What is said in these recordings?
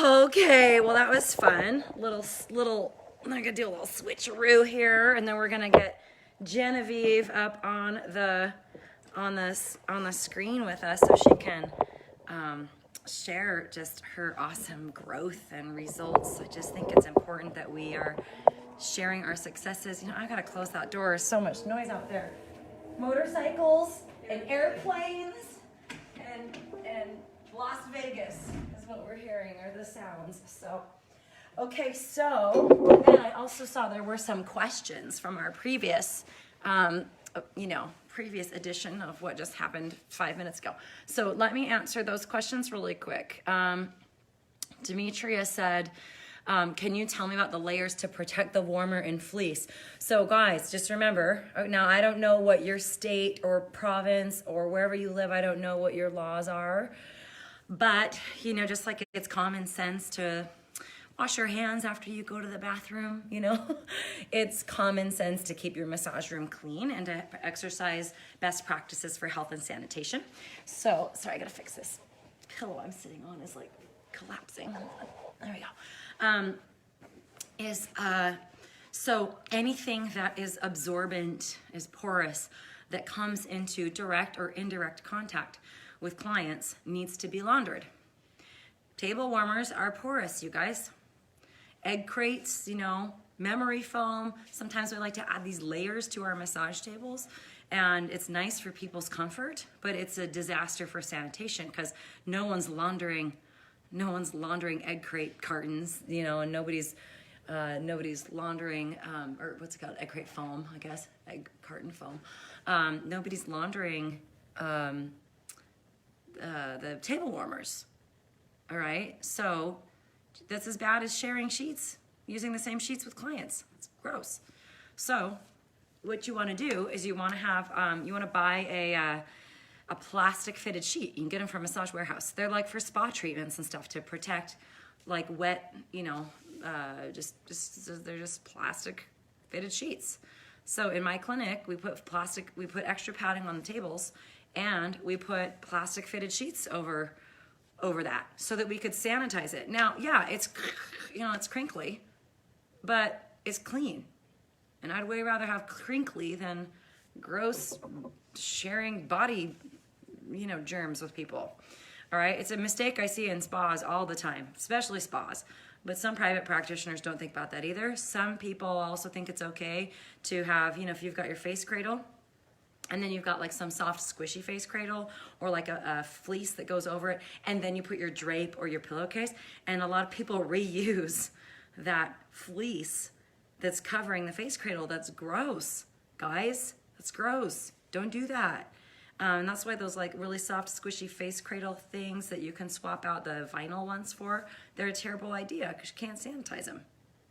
Okay, well that was fun. I'm gonna do a little switcheroo here, and then we're gonna get Genevieve up on the screen with us so she can share just her awesome growth and results. I just think it's important that we are sharing our successes. You know, I gotta close that door. There's so much noise out there. Motorcycles and airplanes and Las Vegas is what we're hearing, or the sounds. So, okay, so then I also saw there were some questions from our previous, previous edition of what just happened 5 minutes ago. So let me answer those questions really quick. Demetria said, can you tell me about the layers to protect the warmer in fleece? So guys, just remember, now I don't know what your state or province or wherever you live, I don't know what your laws are, but just like it's common sense to wash your hands after you go to the bathroom, it's common sense to keep your massage room clean and to exercise best practices for health and sanitation. So, sorry, I gotta fix this pillow I'm sitting on is like collapsing. There we go. So anything that is absorbent, is porous, that comes into direct or indirect contact with clients needs to be laundered. Table warmers are porous, you guys. Egg crates, memory foam. Sometimes we like to add these layers to our massage tables, and it's nice for people's comfort, but it's a disaster for sanitation because no one's laundering egg crate cartons, and nobody's laundering, or what's it called, egg crate foam, I guess, egg carton foam. Nobody's laundering the table warmers, all right? So that's as bad as sharing sheets, using the same sheets with clients. It's gross. So what you want to do is you want to have, you want to buy a plastic fitted sheet. You can get them from Massage Warehouse. They're like for spa treatments and stuff to protect like wet, they're just plastic fitted sheets. So in my clinic, we put extra padding on the tables, and we put plastic fitted sheets over that so that we could sanitize it. Now, yeah, it's crinkly, but it's clean. And I'd way rather have crinkly than gross sharing body, germs with people. All right, it's a mistake I see in spas all the time, especially spas. But some private practitioners don't think about that either. Some people also think it's okay to have, if you've got your face cradle, and then you've got like some soft squishy face cradle or like a fleece that goes over it, and then you put your drape or your pillowcase, and a lot of people reuse that fleece that's covering the face cradle. That's gross, guys. That's gross. Don't do that. And that's why those like really soft squishy face cradle things that you can swap out the vinyl ones for, they're a terrible idea because you can't sanitize them.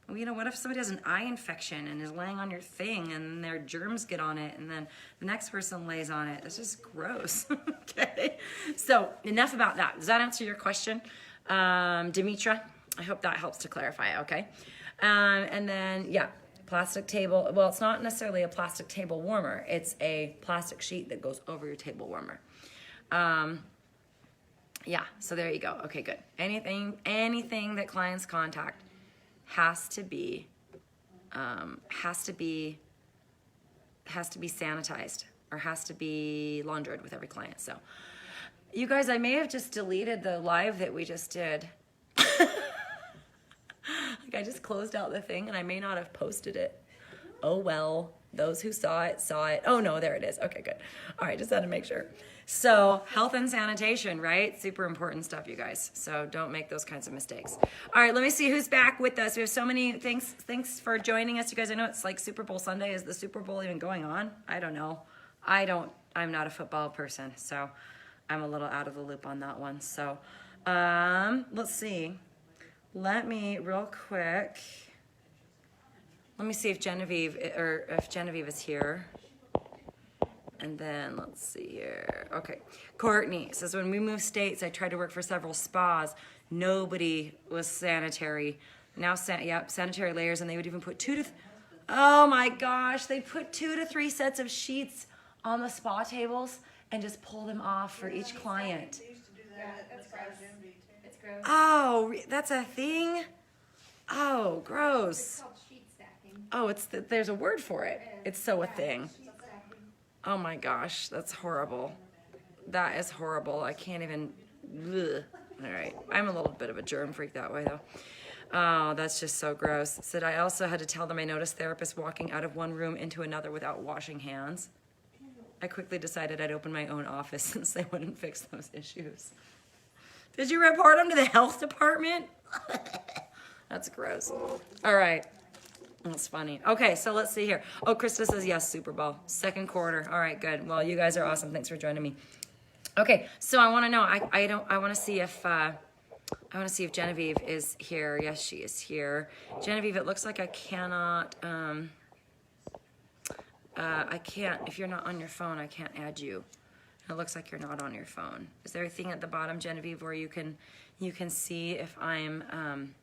Well, what if somebody has an eye infection and is laying on your thing and their germs get on it and then the next person lays on it? That's just gross. Okay. So enough about that. Does that answer your question, Demetra? I hope that helps to clarify. Okay. And then, yeah, plastic table. Well, it's not necessarily a plastic table warmer. It's a plastic sheet that goes over your table warmer. Yeah. So there you go. Okay, good. Anything that clients contact has to be sanitized or has to be laundered with every client. So you guys, I may have just deleted the live that we just did. Like I just closed out the thing and I may not have posted it. Oh well, those who saw it. Oh no, there it is. Okay, good. All right, just had to make sure. So health and sanitation, right? Super important stuff, you guys. So don't make those kinds of mistakes. All right, let me see who's back with us. We have so many things. Thanks for joining us, you guys. I know it's like Super Bowl Sunday. Is the Super Bowl even going on? I don't know. I'm not a football person, so I'm a little out of the loop on that one. So let's see. Let me real quick. Let me see if Genevieve is here. And then let's see here. Okay. Courtney says, when we moved states, I tried to work for several spas. Nobody was sanitary. Now, sanitary layers, and they would even put oh my gosh, they put 2 to 3 sets of sheets on the spa tables and just pull them off for each client. They used to do that. Yeah, that's gross. It's gross. Oh, that's a thing? Oh, gross. It's called sheet stacking. Oh, there's a word for it. It's so a thing. Sheet stacking. Oh my gosh, that's horrible. That is horrible. I can't even. Ugh. All right, I'm a little bit of a germ freak that way though. Oh, that's just so gross. Said I also had to tell them I noticed therapists walking out of one room into another without washing hands. I quickly decided I'd open my own office since they wouldn't fix those issues. Did you report them to the health department? That's gross. All right. That's funny. Okay, so let's see here. Oh, Krista says yes, Super Bowl. Second quarter. All right, good. Well, you guys are awesome. Thanks for joining me. Okay, so I want to know. I want to see if Genevieve is here. Yes, she is here. Genevieve, it looks like I cannot. I can't. If you're not on your phone, I can't add you. It looks like you're not on your phone. Is there a thing at the bottom, Genevieve, where you can see if I'm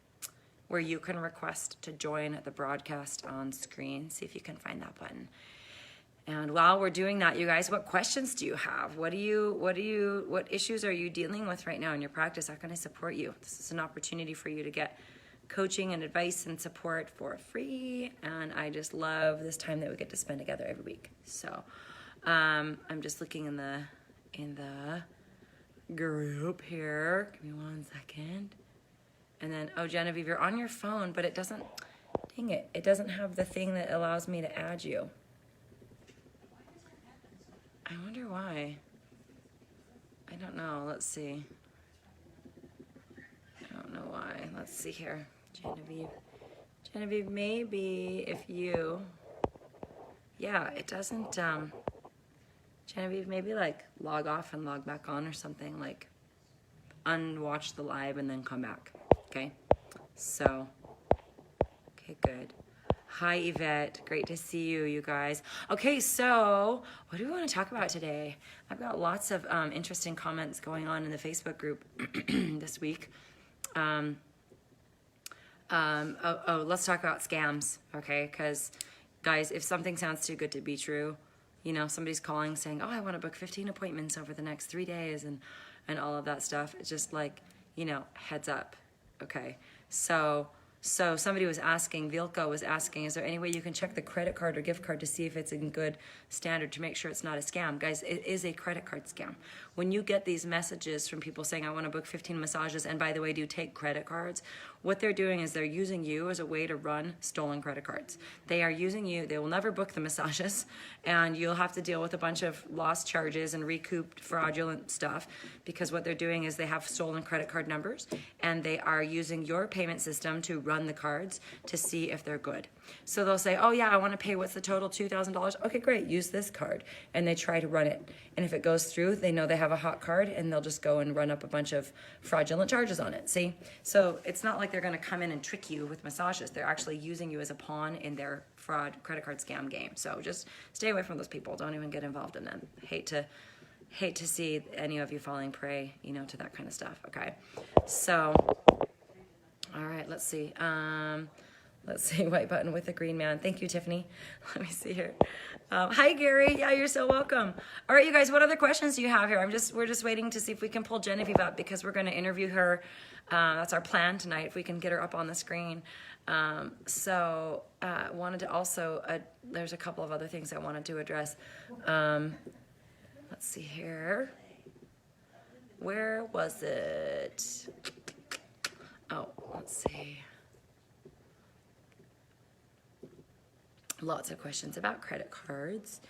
where you can request to join the broadcast on screen? See if you can find that button. And while we're doing that, you guys, what questions do you have? What issues are you dealing with right now in your practice? How can I support you? This is an opportunity for you to get coaching and advice and support for free. And I just love this time that we get to spend together every week. So I'm just looking in the group here. Give me 1 second. And then, oh, Genevieve, you're on your phone, but it doesn't, dang it, it doesn't have the thing that allows me to add you. I wonder why. I don't know. Let's see. I don't know why. Let's see here. Genevieve, maybe if you, yeah, it doesn't, Genevieve, maybe like log off and log back on or something, like unwatch the live and then come back. Okay? So, okay, good. Hi, Yvette. Great to see you, you guys. Okay, so what do we want to talk about today? I've got lots of interesting comments going on in the Facebook group this week. Let's talk about scams, okay? Because, guys, if something sounds too good to be true, you know, somebody's calling saying, oh, I want to book 15 appointments over the next 3 days and all of that stuff. It's just like, you know, heads up, okay? So somebody was asking, Vilka was asking, is there any way you can check the credit card or gift card to see if it's in good standard to make sure it's not a scam? Guys, it is a credit card scam. When you get these messages from people saying, I want to book 15 massages, and by the way, do you take credit cards? What they're doing is they're using you as a way to run stolen credit cards. They are using you. They will never book the massages, and you'll have to deal with a bunch of lost charges and recouped fraudulent stuff, because what they're doing is they have stolen credit card numbers, and they are using your payment system to run the cards to see if they're good. So they'll say, oh yeah, I want to pay, what's the total, $2,000? Okay, great, use this card. And they try to run it. And if it goes through, they know they have a hot card, and they'll just go and run up a bunch of fraudulent charges on it, see? So it's not like they're going to come in and trick you with massages. They're actually using you as a pawn in their fraud credit card scam game. So just stay away from those people. Don't even get involved in them. Hate to see any of you falling prey, you know, to that kind of stuff, okay? So, all right, let's see. Let's see, white button with the green man. Thank you, Tiffany. Let me see here. Hi, Gary. Yeah, you're so welcome. All right, you guys, what other questions do you have here? We're just waiting to see if we can pull Genevieve up, because we're going to interview her. That's our plan tonight, if we can get her up on the screen. Wanted to also, there's a couple of other things I wanted to address. Let's see here. Where was it? Oh, let's see. Lots of questions about credit cards,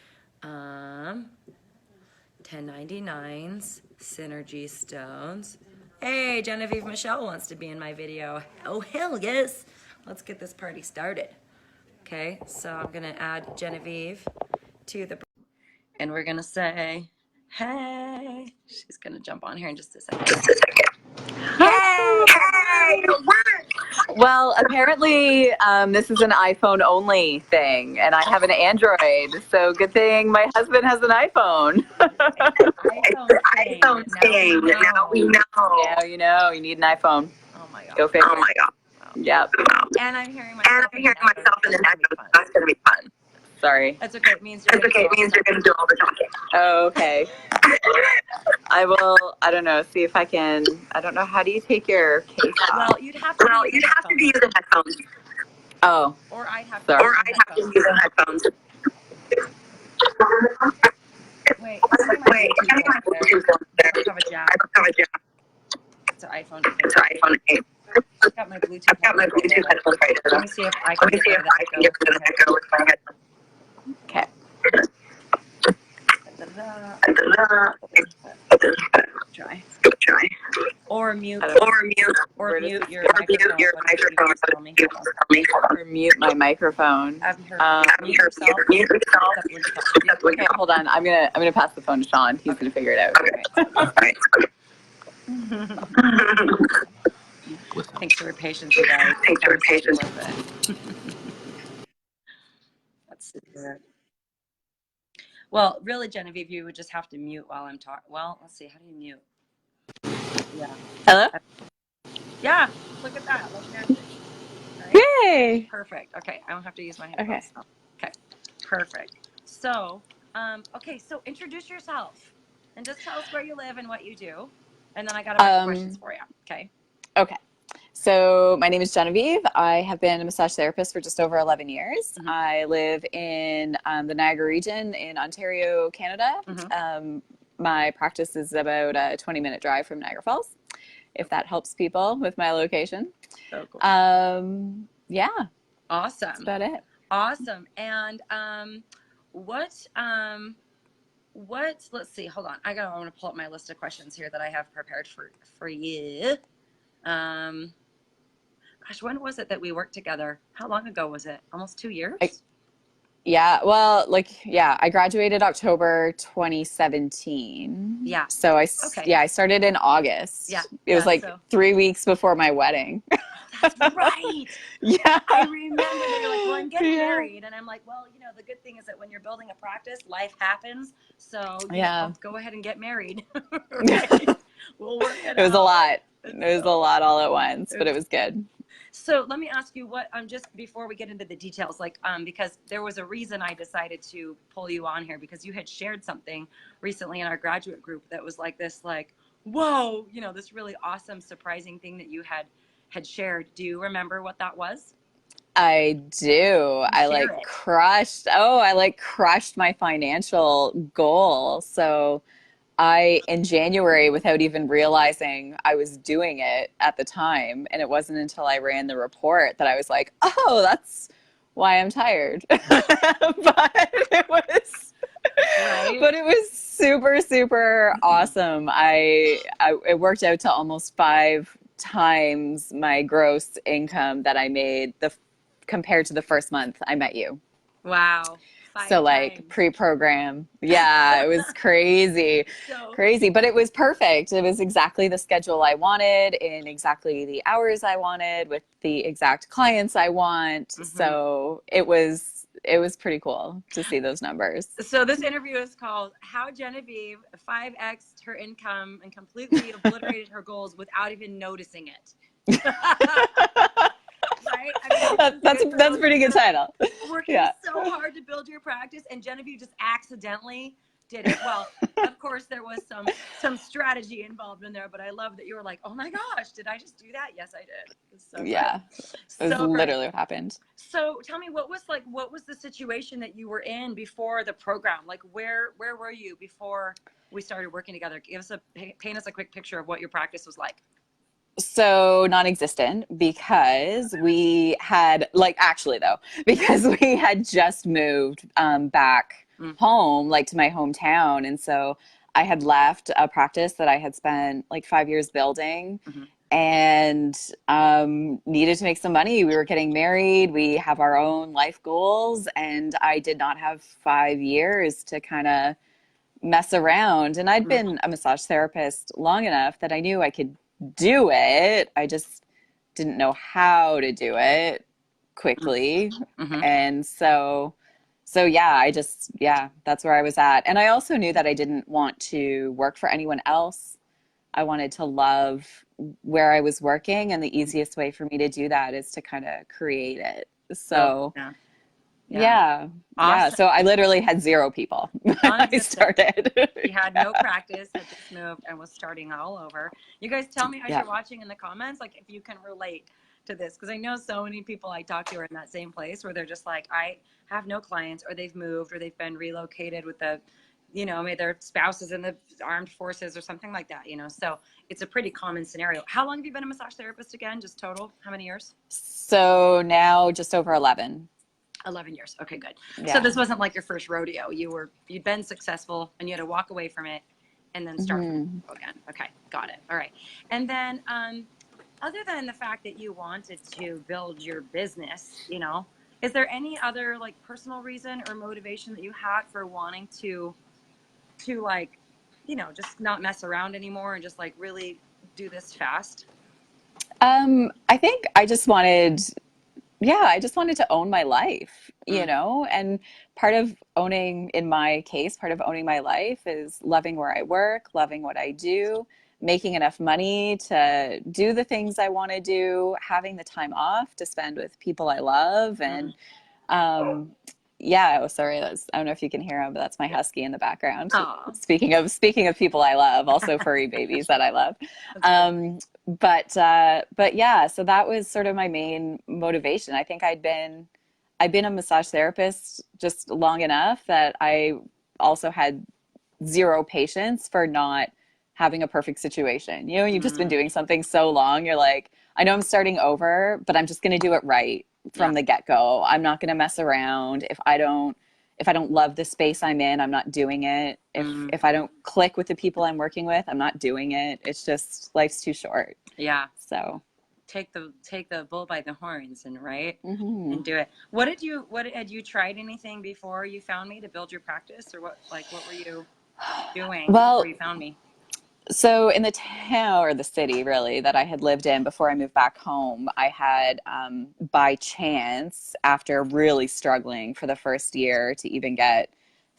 1099s, Synergy stones. Hey, Genevieve Michelle wants to be in my video. Oh, hell yes. Let's get this party started. Okay, so I'm going to add Genevieve to the... And we're going to say, hey. She's going to jump on here in just a second. Hey! Well, apparently this is an iPhone only thing, and I have an Android, so good thing my husband has an iPhone. iPhone thing. Now we know. Now you know. You need an iPhone. Oh my God. Go figure. Oh my God. Yep. And I'm hearing myself in the echo. That's going to be fun. Sorry. That's okay. It means you're It's okay. It means you're going to do all the talking. Oh, okay. I will, I don't know, see if I can, I don't know, how do you take your case off? Well, you'd have to Well, use you'd a have to be headphone. using headphones. Oh, Or I'd have to Sorry. Or use I'd have to headphones. use the headphones. Wait, turn my Wait, Bluetooth turning my off there. Bluetooth on there. I have a jack. I have a jack. It's an iPhone 8. It's an iPhone 8. I've got my Bluetooth I've got my headphones Bluetooth right headphones right there. here. Let me see if I can Let me get see rid if of I the can get rid of the echo with my headphones. okay. Try. Good try. Or mute. Or mute. Or Where does mute this your go? Or mute microphone. your What do you microphone. just tell me? You Hold just on. tell me. Hold on. Or mute my microphone. Have her Have mute her yourself. mute yourself. Except when you talk. Except when you Okay, talk. hold on. I'm gonna pass the phone to Sean. He's gonna figure it out. Okay. All right. Thanks for your patience, you guys. Thanks for your patience. Worth it. Let's see here. Well, really, Genevieve, you would just have to mute while I'm talking. Well, let's see. How do you mute? Yeah. Hello? Yeah. Look at that. Like magic. Right? Yay! Perfect. Okay. I don't have to use my Okay. headphones. now. Okay. Perfect. So, okay. So introduce yourself and just tell us where you live and what you do. And then I got a bunch of questions for you. Okay. Okay. So my name is Genevieve. I have been a massage therapist for just over 11 years. Mhm. I live in the Niagara region in Ontario, Canada. Mhm. My practice is about a 20-minute drive from Niagara Falls, if that helps people with my location. So cool. Yeah, Awesome. that's about it. Awesome. And what let's see, hold on. I want to pull up my list of questions here that I have prepared for you. Gosh, when was it that we worked together? How long ago was it? Almost 2 years? Yeah, well, I graduated October 2017. Yeah. So I started in August. Yeah. It was like so 3 weeks before my wedding. that's right. Yeah. I remember that you're like, well, I'm getting Yeah. married. And I'm like, well, the good thing is that when you're building a practice, life happens. So go ahead and get married. Right? We'll work it out. It was a lot. It's It was a lot all at once, but it was good. So let me ask you what just before we get into the details, because there was a reason I decided to pull you on here, because you had shared something recently in our graduate group that was whoa, this really awesome, surprising thing that you had shared. Do you remember what that was? I do. I crushed my financial goal. So in January, without even realizing I was doing it at the time, and it wasn't until I ran the report that I was like, oh, that's why I'm tired. But it was super, super awesome. It worked out to almost 5 times my gross income that I made compared to the first month I met you. Wow. 5 So times. pre-program. Yeah, it was crazy. Crazy, but it was perfect. It was exactly the schedule I wanted, in exactly the hours I wanted, with the exact clients I want. Mm-hmm. So it was pretty cool to see those numbers. So this interview is called How Genevieve 5x'd her income and completely obliterated her goals without even noticing it. Right? I mean, that's a pretty good title. Working so hard to build your practice, and Genevieve just accidentally did it. Well, of course, there was some strategy involved in there, but I love that you were like, oh my gosh, did I just do that? Yes, I did. So it was literally what happened. So tell me, what was the situation that you were in before the program? Like, where were you before we started working together? Paint us a quick picture of what your practice was like. So non-existent, because we had just moved back home, to my hometown. And so I had left a practice that I had spent 5 years building, and needed to make some money. We were getting married. We have our own life goals, and I did not have 5 years to kind of mess around. And I'd been a massage therapist long enough that I knew I could do it. I just didn't know how to do it quickly. And so that's where I was at. And I also knew that I didn't want to work for anyone else. I wanted to love where I was working, and the easiest way for me to do that is to kind of create it. So Yeah. Yeah. Awesome. So I literally had 0 people when I Non-existent. started. You had no practice, had just moved and was starting all over. You guys tell me as Yeah. you're watching in the comments, like if you can relate to this, because I know so many people I talk to are in that same place where they're just like, I have no clients, or they've moved, or they've been relocated with the, you know, maybe their spouse is in the armed forces or something like that, you know. So it's a pretty common scenario. How long have you been a massage therapist again? Just total? How many years? So now just over 11. 11 years. Okay, good. So Yeah. this wasn't like your first rodeo. You'd been successful and you had to walk away from it and then start from again. Okay, got it. All right. And then other than the fact that you wanted to build your business, you know, is there any other like personal reason or motivation that you had for wanting to like, you know, just not mess around anymore and just like really do this fast? I think I just wanted, yeah, I just wanted to own my life, you Mm, know, and part of owning, in my case, part of owning my life is loving where I work, loving what I do, making enough money to do the things I want to do, having the time off to spend with people I love, mm. and um, yeah, oh sorry, that's, I don't know if you can hear him, but that's my husky in the background. Aw, Speaking of people I love, also furry babies that I love. that's good. Um, but yeah, so that was sort of my main motivation. I think I'd been a massage therapist just long enough that I also had 0 patience for not having a perfect situation. You know, you've just been Mm, doing something so long, you're like, I know I'm starting over, but I'm just going to do it right yeah. from the get-go. I'm not going to mess around. If I don't love the space I'm in, I'm not doing it. Mm, If I don't click with the people I'm working with, I'm not doing it. It's just life's too short. yeah. So, Take the bull by the horns and right mhm. and do it. What had you tried anything before you found me to build your practice, or what were you doing before Well, you found me? so in the town or the city really that I had lived in before I moved back home, I had by chance, after really struggling for the first year to even get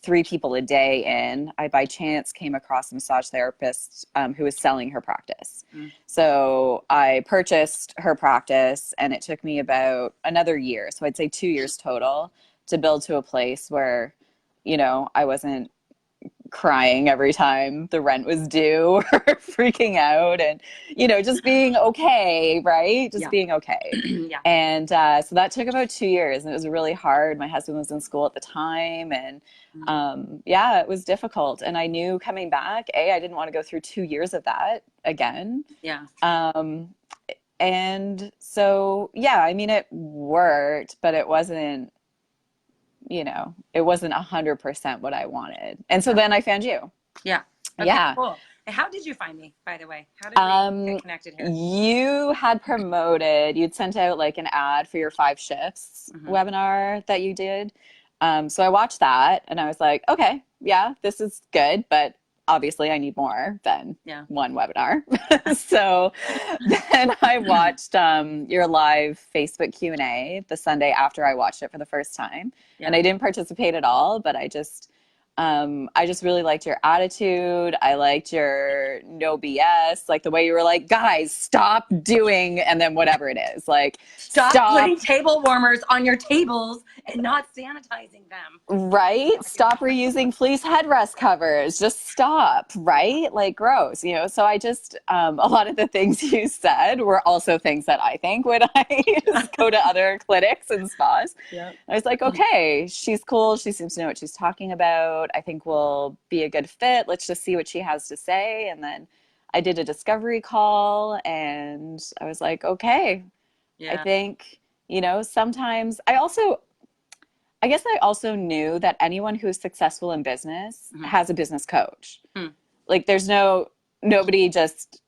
3 people a day in, I by chance came across a massage therapist who was selling her practice. Mm, So I purchased her practice, and it took me about another year. So I'd say 2 years total to build to a place where, you know, I wasn't crying every time the rent was due or freaking out, and you know, just being okay, right, just yeah. being okay. Yeah. And so that took about 2 years, and it was really hard. My husband was in school at the time, and Mm, yeah, it was difficult, and I knew coming back, I didn't want to go through 2 years of that again. yeah. um, and so yeah, I mean, it worked, but it wasn't, you know, it wasn't 100% what I wanted. And so Yeah. then I found you. Yeah. Okay, Yeah. cool. And how did you find me, by the way? How did we get Um, connected here? you had promoted, you'd sent out like an ad for your 5 shifts Hmm. webinar that you did. So I watched that and I was like, okay, yeah, this is good, but obviously I need more than Yeah. one webinar. So then I watched your live Facebook Q&A the Sunday after I watched it for the first time. And Yeah. I didn't participate at all, but I just really liked your attitude. I liked your no BS, like the way you were like, guys, stop doing, and then whatever it is, like, Stop stop, putting table warmers on your tables and not sanitizing them. right? Stop reusing fleece headrest covers. Just stop, right? Like, gross, you know? So I just, a lot of the things you said were also things that I think when I go to other clinics and spas. Yeah. I was like, okay, she's cool. She seems to know what she's talking about. I think we'll be a good fit. Let's just see what she has to say. And then I did a discovery call, and I was like, okay, I Yeah. think, you know, sometimes I guess I also knew that anyone who's successful in business Mhm. has a business coach. Hmm. Like, nobody just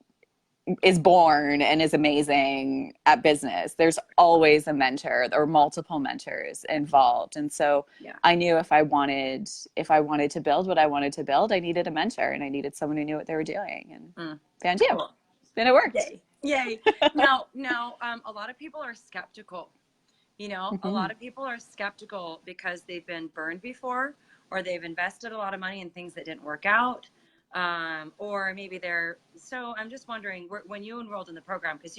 is born and is amazing at business. There's always a mentor or multiple mentors involved. And so Yeah. I knew if I wanted to build what I wanted to build, I needed a mentor and I needed someone who knew what they were doing, and Mm. found you. Cool. And it worked. Yay. Yay. Now, a lot of people are skeptical. You know, a lot Mhm. of people are skeptical because they've been burned before, or they've invested a lot of money in things that didn't work out. Or maybe so I'm just wondering when you enrolled in the program, because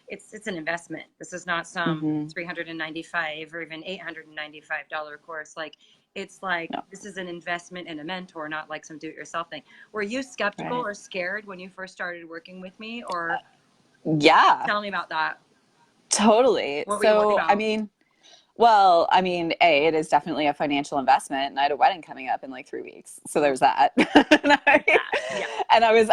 it's an investment. This is not some Mm-hmm. $395 or even $895 course. Like, it's like, No. this is an investment in a mentor, not like some do-it-yourself thing. Were you skeptical Right. or scared when you first started working with me? Or Yeah, tell me about that. totally. What were you worried So, I about? mean, well, I mean, it is definitely a financial investment, and I had a wedding coming up in like 3 weeks, so there's that. and, Yeah. I was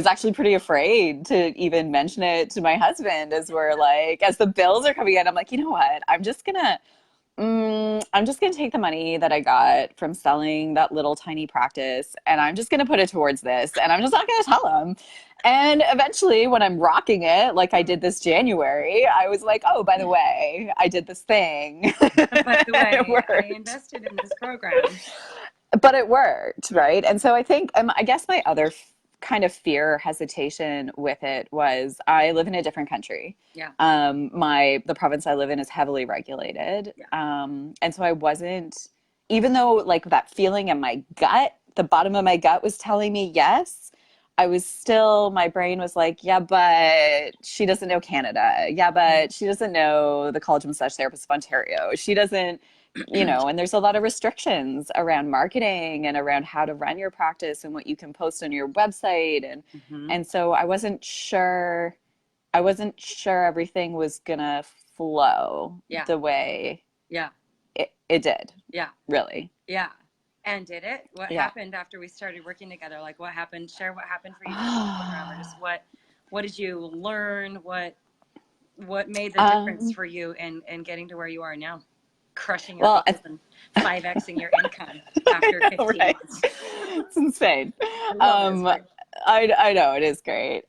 actually, pretty afraid to even mention it to my husband as we're like, as the bills are coming in. I'm like, you know what? I'm just gonna take the money that I got from selling that little tiny practice, and I'm just gonna put it towards this, and I'm just not gonna tell him. And eventually, when I'm rocking it, like I did this January, I was like, "Oh, by the way, I did this thing." By the It way, I worked, invested in this program. but it worked, right? And so I think, I guess my other kind of fear, hesitation with it was I live in a different country. Yeah. The province I live in is heavily regulated. Yeah. And so I wasn't, even though like that feeling in my gut, the bottom of my gut was telling me yes, I was still, my brain was like, yeah, but she doesn't know Canada. Yeah, but she doesn't know the College of Massage Therapists of Ontario. She doesn't, and there's a lot of restrictions around marketing and around how to run your practice and what you can post on your website. Mm-hmm. And so I wasn't sure everything was gonna flow Yeah. the way Yeah. it did, Yeah. really. Yeah. And did it? What Yeah. happened after we started working together? Like, what happened? Share what happened for you during the program, or just what did you learn? What made the difference for you in getting to where you are now, crushing your Well, goals and 5xing your income after 15 right. months? It's insane. I love it. It's great. I know it is great.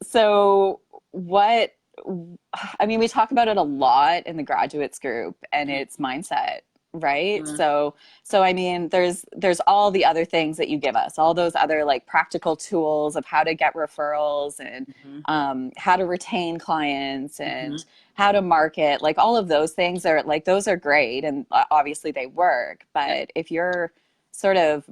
So what, I mean, we talk about it a lot in the graduates group, and it's mindset, right? Mhm. So I mean, there's all the other things that you give us, all those other like practical tools of how to get referrals and how to retain clients and how to market, like all of those things are like, those are great, and obviously they work. But if your sort of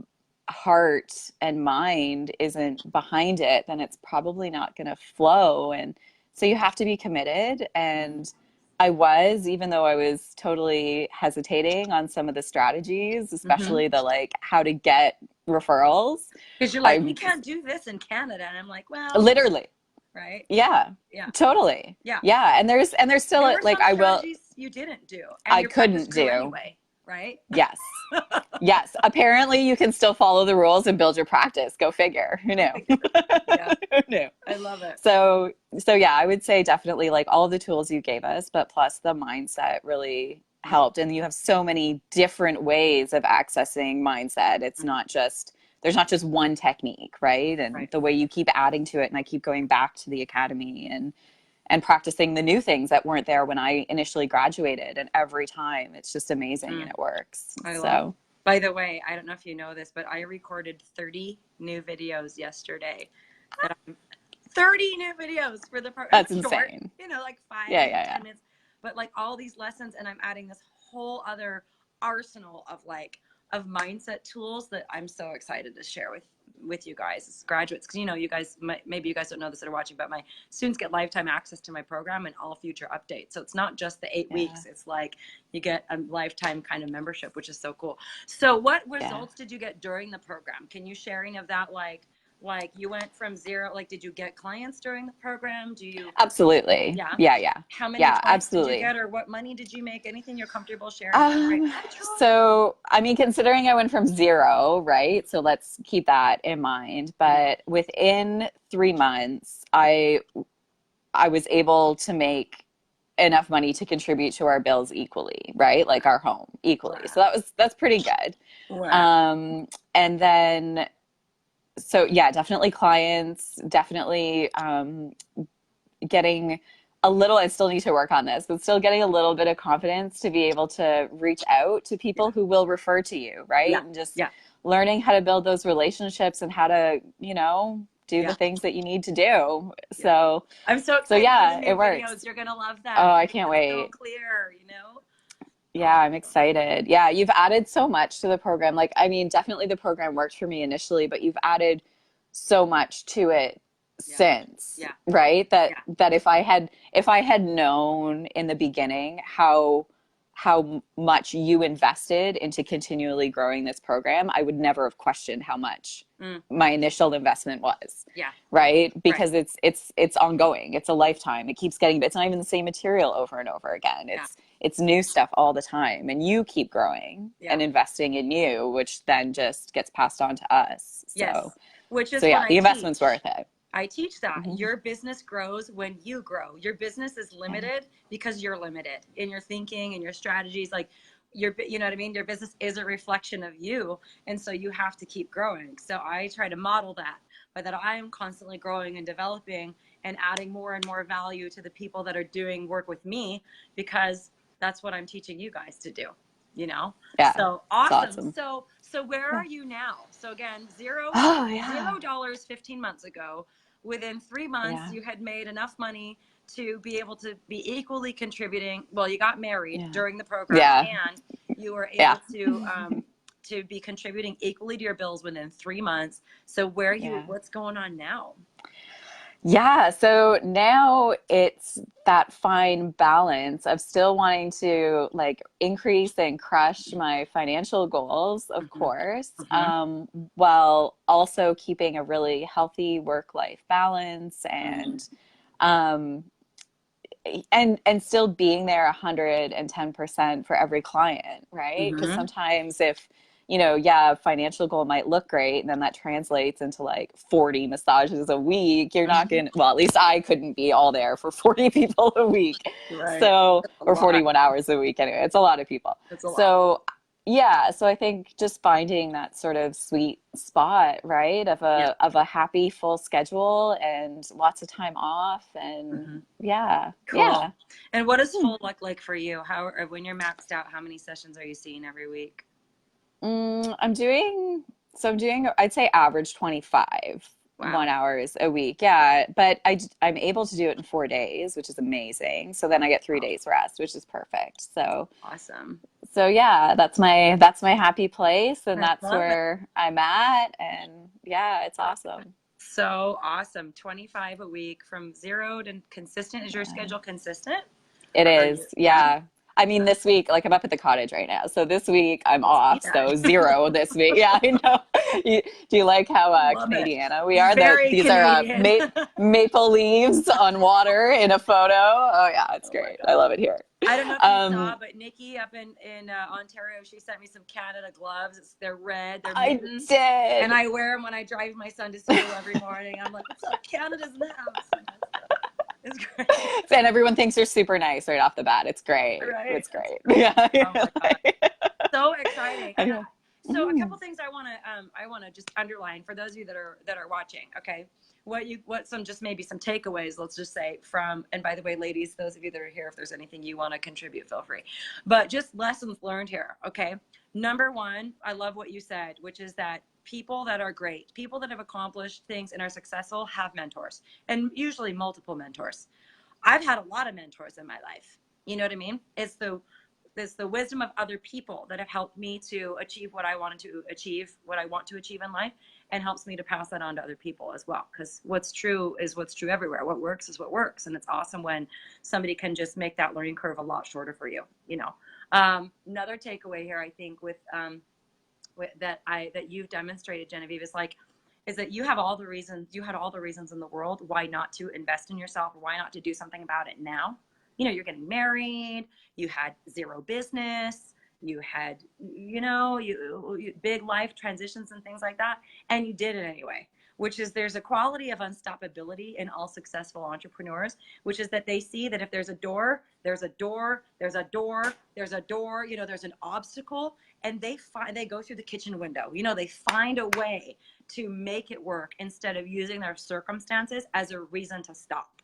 heart and mind isn't behind it, then it's probably not going to flow. And so you have to be committed. And I was, even though I was totally hesitating on some of the strategies, especially the like how to get referrals. Because you're like, we I can't do this in Canada. And I'm like, well, literally, right? yeah, Yeah. totally. Yeah. Yeah. And there's still There were like, some I will, strategies you didn't do, and I your practice couldn't grew do. anyway, right? Yes. Yes. Apparently you can still follow the rules and build your practice. Go figure. Who knew? Yeah. Who knew? I love it. So yeah, I would say definitely like all the tools you gave us, but plus the mindset really helped. And you have so many different ways of accessing mindset. It's not just, there's not just one technique, right? And Right. the way you keep adding to it, and I keep going back to the academy and practicing the new things that weren't there when I initially graduated. And every time it's just amazing and it works. I love So it. By the way, I don't know if you know this, but I recorded 30 new videos yesterday. 30 new videos for the program. that's Short, insane. like 5 Yeah, and yeah, 10 minutes. But like all these lessons, and I'm adding this whole other arsenal of mindset tools that I'm so excited to share with you guys as graduates, because you guys maybe you guys don't know this that are watching, but my students get lifetime access to my program and all future updates. So it's not just the 8 weeks, it's like you get a lifetime kind of membership, which is so cool. So what results did you get during the program? Can you share any of that? Like you went from zero, like did you get clients during the program? Do you? Absolutely. Yeah. How many Yeah, clients absolutely. did you get, or what money did you make? Anything you're comfortable sharing? So, I mean, considering I went from zero, right? So let's keep that in mind. But within 3 months, I was able to make enough money to contribute to our bills equally, right? Like our home equally. Wow. So that's pretty good. Wow. And then, so yeah, definitely clients, definitely getting a little, I still need to work on this, but still getting a little bit of confidence to be able to reach out to people who will refer to you, right? And just learning how to build those relationships and how to, do the things that you need to do. So I'm so excited. So yeah, for the new it works. videos. You're gonna love that. Oh, I can't wait. So clear, Yeah, I'm excited. Yeah, you've added so much to the program. Like, I mean, definitely the program worked for me initially, but you've added so much to it since, Yeah. right? That Yeah. that if I had known in the beginning how much you invested into continually growing this program, I would never have questioned how much Mm. my initial investment was. Yeah. Right? Right. Because it's ongoing. It's a lifetime. It keeps getting, it's not even the same material over and over again. Yeah. It's new stuff all the time, and you keep growing Yeah. and investing in you, which then just gets passed on to us. Yes. Which is So what yeah, I the investment's teach. worth it. I teach that Hmm. your business grows when you grow. Your business is limited because you're limited in your thinking and your strategies. Like you know what I mean? Your business is a reflection of you. And so you have to keep growing. So I try to model that by that I'm constantly growing and developing and adding more and more value to the people that are doing work with me, because that's what I'm teaching you guys to do, you know? Yeah. So It's awesome. awesome. So where Yeah. are you now? So again, Oh yeah. $0 15 months ago. Within 3 months, Yeah. you had made enough money to be able to be equally contributing. Well, you got married Yeah. during the program, Yeah. and you were Yeah. able to be contributing equally to your bills within 3 months. So Yeah. what's going on now? Yeah, so now it's that fine balance of still wanting to like increase and crush my financial goals, of Mm-hmm. course, Mm-hmm. while also keeping a really healthy work-life balance um, and still being there 110% for every client, right? Because Mm-hmm. sometimes if, yeah, financial goal might look great, and then that translates into like 40 massages a week. You're not Mm-hmm. going to, well, at least I couldn't be all there for 40 people a week. Right. So, That's a or lot. 41 hours a week. Anyway, it's a lot of people. That's a lot. So, yeah, so I think just finding that sort of sweet spot, right, of Yeah. a happy full schedule and lots of time off, and Mm-hmm. yeah, Cool. yeah. And what does full look like for you? When you're maxed out, how many sessions are you seeing every week? I'm doing, I'd say average 25 Wow. 1 hours a week. Yeah. But I'm able to do it in 4 days, which is amazing. So then I get 3 days rest, which is perfect. Awesome. So yeah, that's my happy place, and I that's love it. where I'm at. And yeah, it's awesome. So awesome. 25 a week from 0 to consistent. Is your Yeah. schedule consistent? It Or are is. you, yeah. Yeah. I mean, this week, like I'm up at the cottage right now. So this week I'm See off. that. So 0 this week. Yeah, I know. Do you like how Love it. Canadiana we are? Very These are Canadian. maple leaves on water in a photo. Oh yeah, it's Oh my great. I God. love it here. I don't know if you saw, Um, but Nikki up in Ontario, she sent me some Canada gloves. They're red, they're I mittens, and did. I wear them when I drive my son to school every morning. I'm like, what's up? Canada's in the house. It's great. And everyone thinks you're super nice right off the bat. It's great. Right? It's great. Yeah. Oh my God. So exciting. And Anyway. so a couple things I want to just underline for those of you that are watching. Okay, maybe some takeaways. Let's just say from, and by the way, ladies, those of you that are here, if there's anything you want to contribute, feel free. But just lessons learned here. Okay, number one, I love what you said, which is that people that are great, people that have accomplished things and are successful, have mentors, and usually multiple mentors. I've had a lot of mentors in my life. You know what I mean? It's the wisdom of other people that have helped me to achieve what I wanted to achieve, what I want to achieve in life, and helps me to pass that on to other people as well. Because what's true is what's true everywhere. What works is what works. And it's awesome when somebody can just make that learning curve a lot shorter for you, you know. Another takeaway here, I think, that you've demonstrated, Genevieve, is that you had all the reasons in the world why not to invest in yourself, or why not to do something about it now. You know, you're getting married, you had 0 business, you had, you big life transitions and things like that, and you did it anyway. Which is, there's a quality of unstoppability in all successful entrepreneurs, which is that they see that if there's a door, there's a door, there's a door, there's a door, there's an obstacle, and they go through the kitchen window. They find a way to make it work instead of using their circumstances as a reason to stop.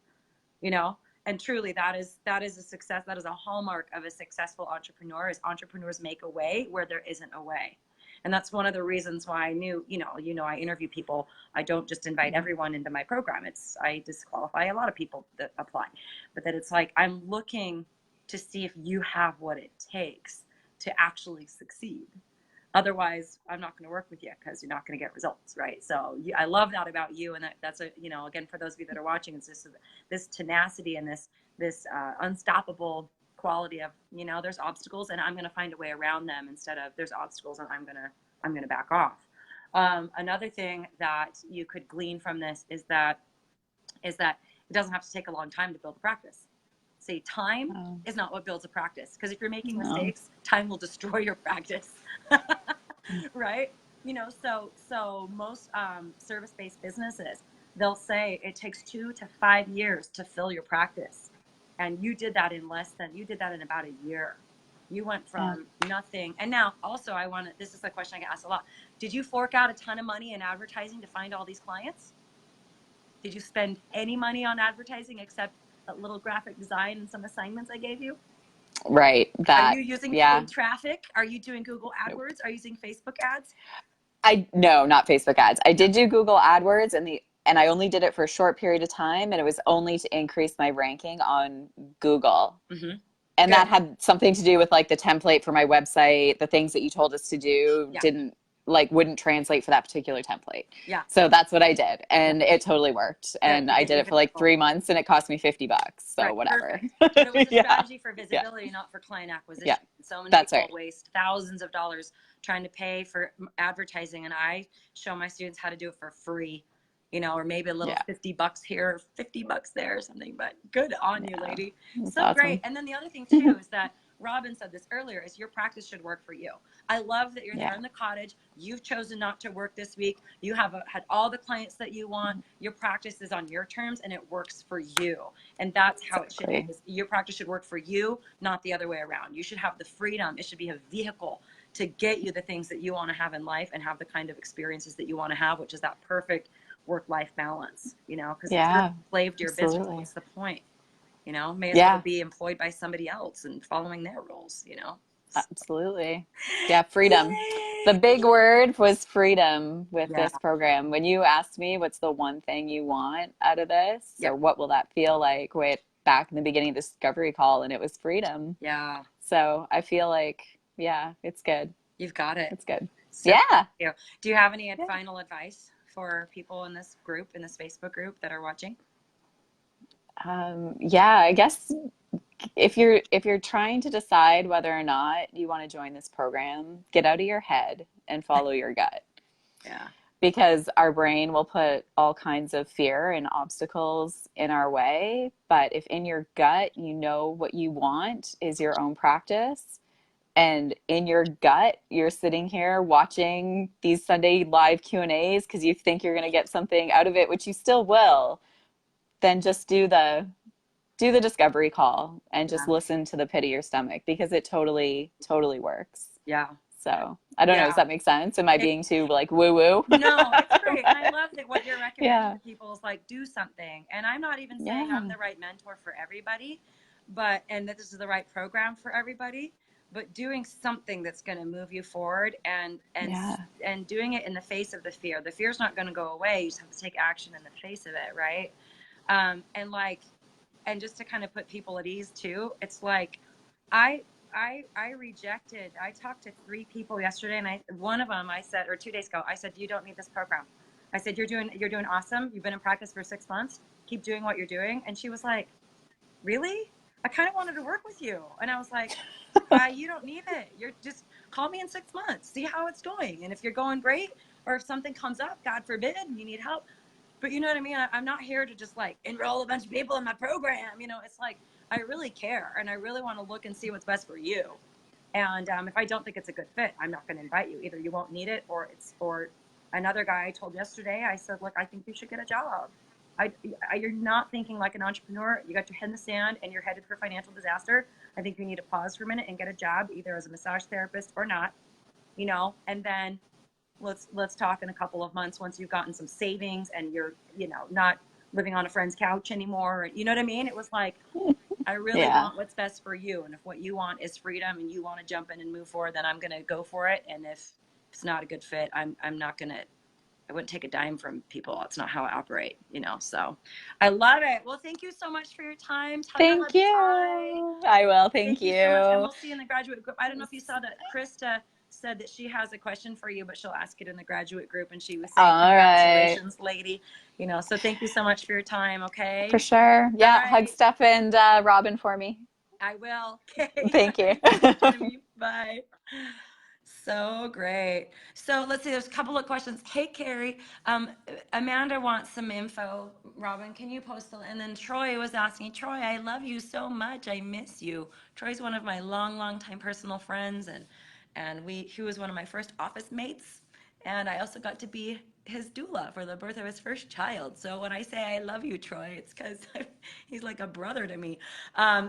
And truly, that is a success. That is a hallmark of a successful entrepreneur, is entrepreneurs make a way where there isn't a way. And that's one of the reasons why I interview people. I don't just invite everyone into my program. I disqualify a lot of people that apply, but that it's like, I'm looking to see if you have what it takes to actually succeed. Otherwise, I'm not going to work with you because you're not going to get results, right? So I love that about you, and that's a, you know, again, for those of you that are watching, it's just this tenacity and this unstoppable quality of, you know, there's obstacles and I'm going to find a way around them instead of there's obstacles and I'm going to back off. Another thing that you could glean from this is that it doesn't have to take a long time to build a practice. See, time is not what builds a practice, because if you're making mistakes, time will destroy your practice. Right? You know, so most service-based businesses, they'll say it takes 2 to 5 years to fill your practice, and you did that in about a year. You went from nothing, and now also this is the question I get asked a lot. Did you fork out a ton of money in advertising to find all these clients? Did you spend any money on advertising except a little graphic design and some assignments I gave you? Right. Are you using paid traffic? Are you doing Google AdWords? Are you using Facebook ads? No, not Facebook ads. I did do Google AdWords, and I only did it for a short period of time, and it was only to increase my ranking on Google. Mm-hmm. And that had something to do with like the template for my website. The things that you told us to do wouldn't translate for that particular template. Yeah. So that's what I did, and it totally worked. And I did it for like 3 months, and it cost me $50. So whatever. But it was a strategy for visibility, not for client acquisition. Yeah. So many people waste thousands of dollars trying to pay for advertising, and I show my students how to do it for free. You know, or maybe a little $50 here, $50 there or something, but good on you, lady. That's so awesome. Great. And then the other thing too is that Robin said this earlier, is your practice should work for you. I love that you're there in the cottage. You've chosen not to work this week. You have had all the clients that you want. Your practice is on your terms and it works for you. And that's how it should be. Your practice should work for you, not the other way around. You should have the freedom. It should be a vehicle to get you the things that you want to have in life and have the kind of experiences that you want to have, which is that perfect work-life balance, you know, because if you're a slave to your business, what's the point? You know, may as well be employed by somebody else and following their rules, you know? Absolutely. Yeah, freedom. The big word was freedom with this program. When you asked me what's the one thing you want out of this, or what will that feel like, back in the beginning of the discovery call, and it was freedom. Yeah. So I feel like, it's good. You've got it. It's good. So, do you have any final advice for people in this group, in this Facebook group that are watching? I guess if you're trying to decide whether or not you want to join this program, get out of your head and follow your gut. Yeah. Because our brain will put all kinds of fear and obstacles in our way. But if in your gut, you know what you want is your own practice, and in your gut, you're sitting here watching these Sunday live Q&As because you think you're going to get something out of it, which you still will, then just do the discovery call and just listen to the pit of your stomach, because it totally, totally works. Yeah. So I don't know. Does that make sense? Am I being too like woo-woo? No, it's great. And I love that what you're recommending to people is like, do something. And I'm not even saying I'm the right mentor for everybody, and that this is the right program for everybody. But doing something that's going to move you forward and doing it in the face of the fear. The fear's not going to go away. You just have to take action in the face of it, right? And just to kind of put people at ease too, it's like I talked to 3 people yesterday, and one of them I said, or 2 days ago, I said, you don't need this program. I said, you're doing awesome. You've been in practice for 6 months. Keep doing what you're doing. And she was like, really? I kind of wanted to work with you. And I was like, you don't need it. You're just call me in 6 months, see how it's going. And if you're going great, or if something comes up, God forbid, and you need help. But you know what I mean? I'm not here to just like enroll a bunch of people in my program. You know, it's like, I really care, and I really want to look and see what's best for you. And if I don't think it's a good fit, I'm not going to invite you. Either you won't need it, or another guy I told yesterday, I said, look, I think you should get a job. You're not thinking like an entrepreneur. You got your head in the sand and you're headed for financial disaster. I think you need to pause for a minute and get a job, either as a massage therapist or not, you know, and then let's talk in a couple of months once you've gotten some savings and you're, you know, not living on a friend's couch anymore. You know what I mean? It was like, I really want what's best for you. And if what you want is freedom and you want to jump in and move forward, then I'm going to go for it. And if it's not a good fit, I'm not going to, I wouldn't take a dime from people. It's not how I operate, you know? So I love it. Well, thank you so much for your time. Thank you. I will. Thank you. So much. And we'll see you in the graduate group. I don't know if you saw that Krista said that she has a question for you, but she'll ask it in the graduate group, and she was saying, All right. congratulations, lady. You know, so thank you so much for your time, okay? For sure. Yeah, All hug right. Steph and Robin for me. I will. Okay. Thank you. Thanks, Genevieve. Bye. So great. So let's see, there's a couple of questions. Hey, Carrie, Amanda wants some info. Robin, can you post the, and then Troy was asking, Troy, I love you so much. I miss you. Troy's one of my long time personal friends, and he was one of my first office mates. And I also got to be his doula for the birth of his first child. So when I say I love you, Troy, it's because he's like a brother to me.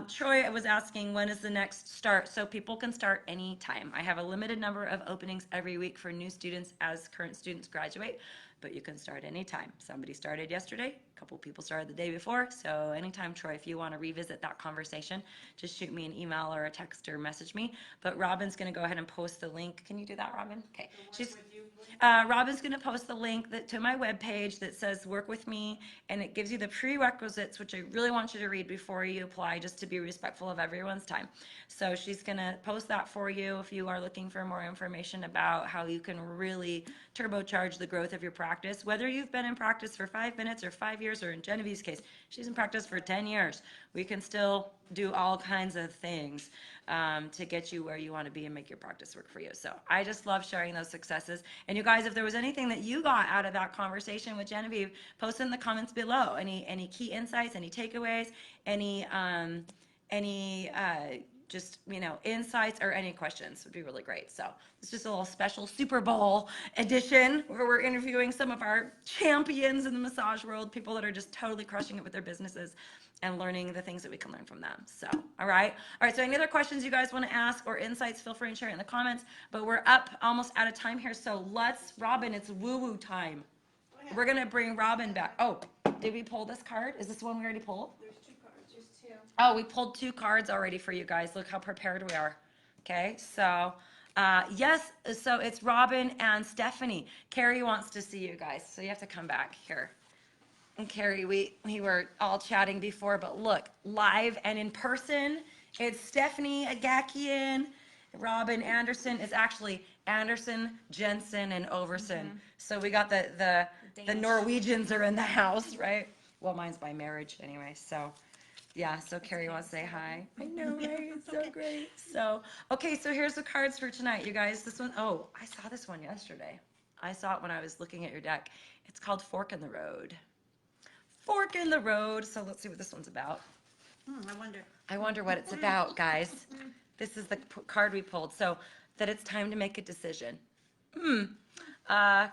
Troy was asking, when is the next start? So people can start anytime. I have a limited number of openings every week for new students as current students graduate, but you can start anytime. Somebody started yesterday, a couple people started the day before. So anytime, Troy, if you want to revisit that conversation, just shoot me an email or a text or message me. But Robin's going to go ahead and post the link. Can you do that, Robin? Okay. Robin's going to post the link to my webpage that says work with me, and it gives you the prerequisites, which I really want you to read before you apply, just to be respectful of everyone's time. So she's going to post that for you if you are looking for more information about how you can really turbocharge the growth of your practice, whether you've been in practice for 5 minutes or 5 years, or in Genevieve's case, she's in practice for 10 years. We can still do all kinds of things to get you where you want to be and make your practice work for you. So I just love sharing those successes. And you guys, if there was anything that you got out of that conversation with Genevieve, post in the comments below. Any key insights, any takeaways, any just, insights or any questions would be really great. So it's just a little special Super Bowl edition where we're interviewing some of our champions in the massage world, people that are just totally crushing it with their businesses and learning the things that we can learn from them. So, all right. So any other questions you guys want to ask or insights, feel free and share it in the comments. But we're up almost out of time here. So Robin, it's woo-woo time. We're going to bring Robin back. Oh, did we pull this card? Is this one we already pulled? Oh, we pulled 2 cards already for you guys. Look how prepared we are. Okay, so yes, so it's Robin and Stephanie. Carrie wants to see you guys, so you have to come back here. And Carrie, we were all chatting before, but look, live and in person, it's Stephanie Agakian. Robin Anderson is actually Anderson, Jensen, and Overson. So we got the Norwegians are in the house, right? Well, mine's by marriage anyway, so. Yeah, so Carrie wants to say hi. I know, right? It's so great. So, okay, so here's the cards for tonight, you guys. This one, oh, I saw this one yesterday. I saw it when I was looking at your deck. It's called Fork in the Road. Fork in the Road. So let's see what this one's about. I wonder what it's about, guys. This is the card we pulled. So that it's time to make a decision.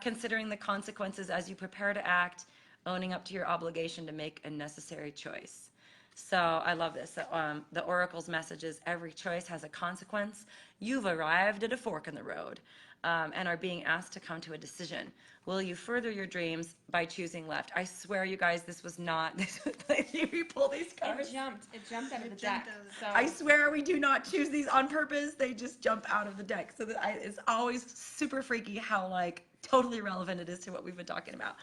Considering the consequences as you prepare to act, owning up to your obligation to make a necessary choice. So I love this. The Oracle's message is every choice has a consequence. You've arrived at a fork in the road and are being asked to come to a decision. Will you further your dreams by choosing left? I swear, you guys, this was not. We pull these cards. It jumped out of the deck. So I swear we do not choose these on purpose. They just jump out of the deck. So it's always super freaky how totally relevant it is to what we've been talking about.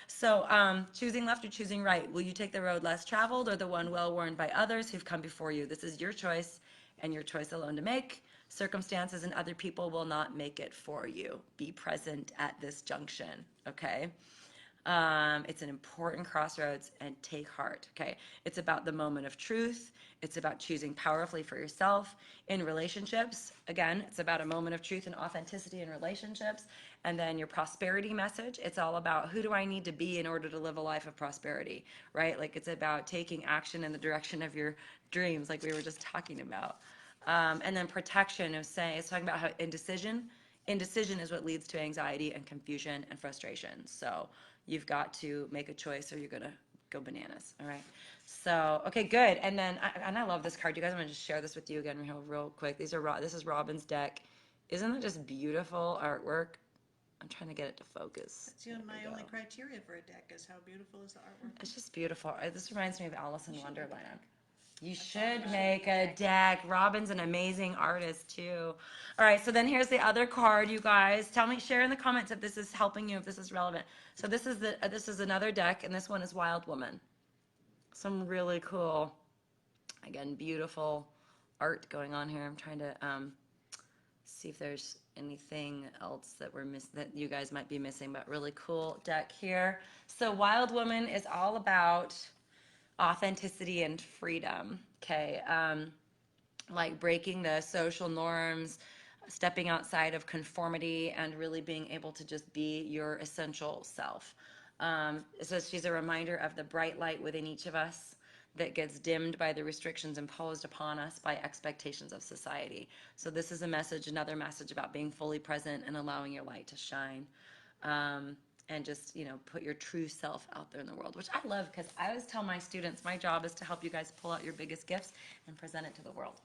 So choosing left or choosing right, will you take the road less traveled or the one well-worn by others who've come before you? This is your choice and your choice alone to make. Circumstances and other people will not make it for you. Be present at this junction, okay? It's an important crossroads, and take heart, okay? It's about the moment of truth. It's about choosing powerfully for yourself in relationships. Again, it's about a moment of truth and authenticity in relationships. And then your prosperity message, it's all about who do I need to be in order to live a life of prosperity, right? It's about taking action in the direction of your dreams, like we were just talking about. And then protection is talking about how indecision is what leads to anxiety and confusion and frustration. So you've got to make a choice or you're going to go bananas. All right. So, okay, good. And then, I love this card. You guys, I'm going to just share this with you again real quick. This is Robin's deck. Isn't that just beautiful artwork? I'm trying to get it to focus. That's my only criteria for a deck is how beautiful is the artwork. It's just beautiful. This reminds me of Alice in Wonderland. You should make a deck. Robin's an amazing artist too. All right, so then here's the other card, you guys. Share in the comments if this is helping you, if this is relevant. So this is another deck, and this one is Wild Woman. Some really cool, again, beautiful art going on here. I'm trying to See if there's anything else that that you guys might be missing, but really cool deck here. So Wild Woman is all about authenticity and freedom. Okay. Like breaking the social norms, stepping outside of conformity, and really being able to just be your essential self. So she's a reminder of the bright light within each of us that gets dimmed by the restrictions imposed upon us by expectations of society. So this is a message, another message about being fully present and allowing your light to shine. And just, put your true self out there in the world, which I love, because I always tell my students, my job is to help you guys pull out your biggest gifts and present it to the world.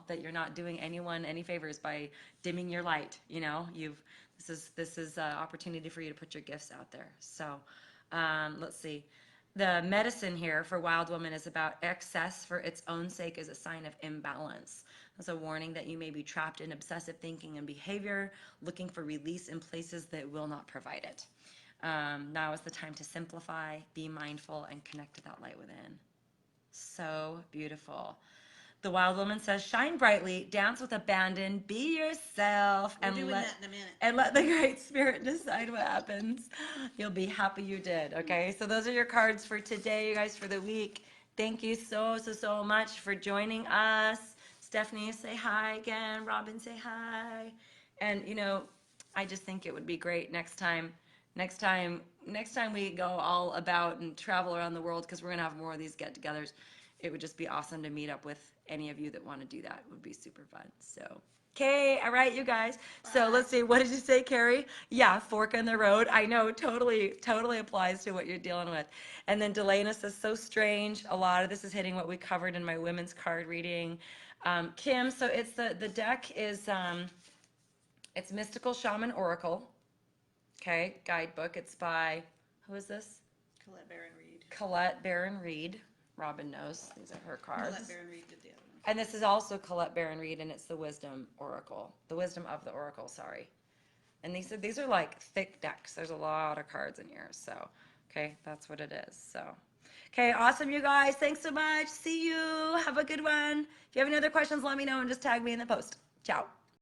That you're not doing anyone any favors by dimming your light. This is an opportunity for you to put your gifts out there. So let's see. The medicine here for Wild Woman is about excess for its own sake is a sign of imbalance. It's a warning that you may be trapped in obsessive thinking and behavior, looking for release in places that will not provide it. Now is the time to simplify, be mindful, and connect to that light within. So beautiful. The Wild Woman says, shine brightly, dance with abandon, be yourself, We're doing that in a minute. and let the Great Spirit decide what happens. You'll be happy you did, okay? So those are your cards for today, you guys, for the week. Thank you so much for joining us. Stephanie, say hi again. Robin, say hi. And, I just think it would be great next time we go all about and travel around the world, because we're going to have more of these get-togethers. It would just be awesome to meet up with any of you that want to do that. It would be super fun. So, okay, all right, you guys. So let's see, what did you say, Carrie? Yeah, fork in the road. I know, totally applies to what you're dealing with. And then Delana says, so strange. A lot of this is hitting what we covered in my women's card reading. Kim, so it's the deck is, it's Mystical Shaman Oracle. Okay, guidebook. It's by, who is this? Colette Baron Reed. Colette Baron Reed. Robin knows. These are her cards. Colette Baron Reed did the other one. And this is also Colette Baron Reed, and it's the Wisdom Oracle. The Wisdom of the Oracle, sorry. And these are like thick decks. There's a lot of cards in here. So, okay, that's what it is. So, okay, awesome, you guys. Thanks so much. See you. Have a good one. If you have any other questions, let me know and just tag me in the post. Ciao.